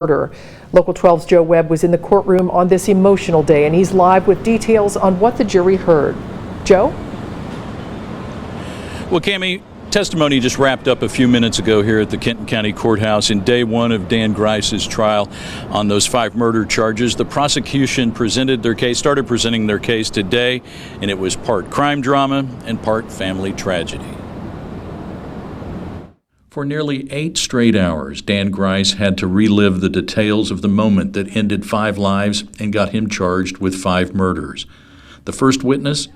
murder. Local 12's Joe Webb was in the courtroom on this emotional day, and he's live with details on what the jury heard. Joe? Well, Cammie, testimony just wrapped up a few minutes ago here at the Kenton County Courthouse in day one of Dan Greis' trial on those 5 murder charges. The prosecution started presenting their case today, and it was part crime drama and part family tragedy. For nearly 8 straight hours, Dan Greis had to relive the details of the moment that ended 5 lives and got him charged with 5 murders. The first witness,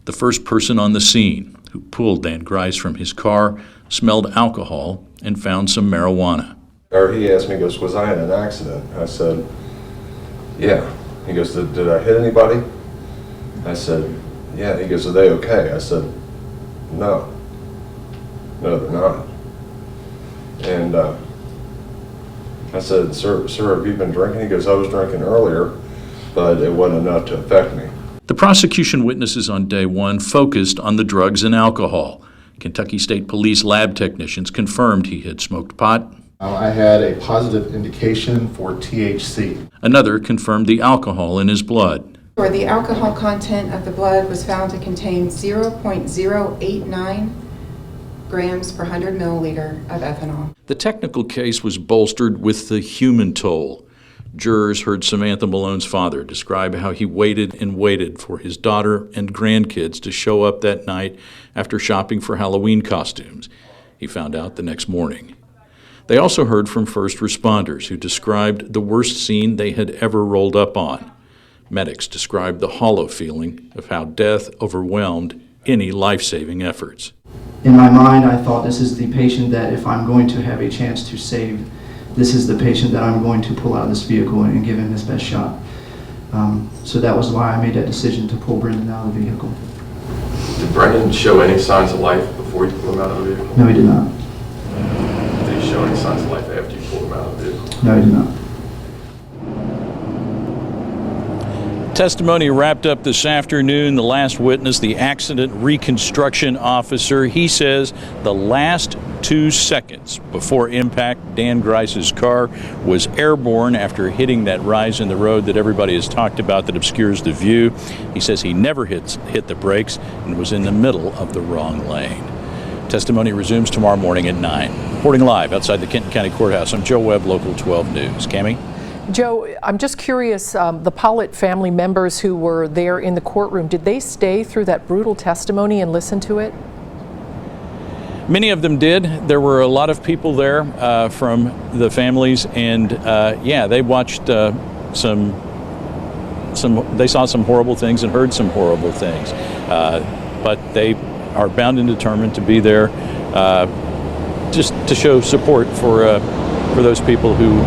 the first person on the scene, who pulled Dan Greis from his car, smelled alcohol, and found some marijuana. Or he asked me, he goes, was I in an accident? I said, yeah. He goes, did I hit anybody? I said, yeah. He goes, are they okay? I said, no. No, they're not. And I said, sir, have you been drinking? He goes, I was drinking earlier, but it wasn't enough to affect me. The prosecution witnesses on day one focused on the drugs and alcohol. Kentucky State Police lab technicians confirmed he had smoked pot. I had a positive indication for THC. Another confirmed the alcohol in his blood. The alcohol content of the blood was found to contain 0.089 grams per 100 milliliter of ethanol. The technical case was bolstered with the human toll. Jurors heard Samantha Malone's father describe how he waited and waited for his daughter and grandkids to show up that night after shopping for Halloween costumes. He found out the next morning. They also heard from first responders who described the worst scene they had ever rolled up on. Medics described the hollow feeling of how death overwhelmed any life-saving efforts. In my mind, I thought this is the patient that if I'm going to have a chance to save, this is the patient that I'm going to pull out of this vehicle and give him his best shot. So that was why I made that decision to pull Brendan out of the vehicle. Did Brendan show any signs of life before you pulled him out of the vehicle? No, he did not. Did he show any signs of life after you pulled him out of the vehicle? No, he did not. Testimony wrapped up this afternoon. The last witness, the accident reconstruction officer, he says the last 2 seconds before impact, Dan Greis' car was airborne after hitting that rise in the road that everybody has talked about that obscures the view. He says he never hit the brakes and was in the middle of the wrong lane. Testimony resumes tomorrow morning at 9. Reporting live outside the Kenton County Courthouse, I'm Joe Webb, Local 12 News. Cammie? Joe, I'm just curious, the Pollitt family members who were there in the courtroom, did they stay through that brutal testimony and listen to it? Many of them did. There were a lot of people there from the families, and they watched they saw some horrible things and heard some horrible things. But they are bound and determined to be there just to show support for those people who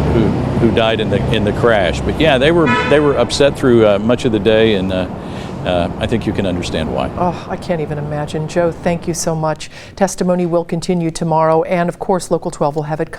died in the crash. But yeah, they were upset through much of the day, and I think you can understand why. Oh, I can't even imagine. Joe, thank you so much. Testimony will continue tomorrow, and of course, Local 12 will have it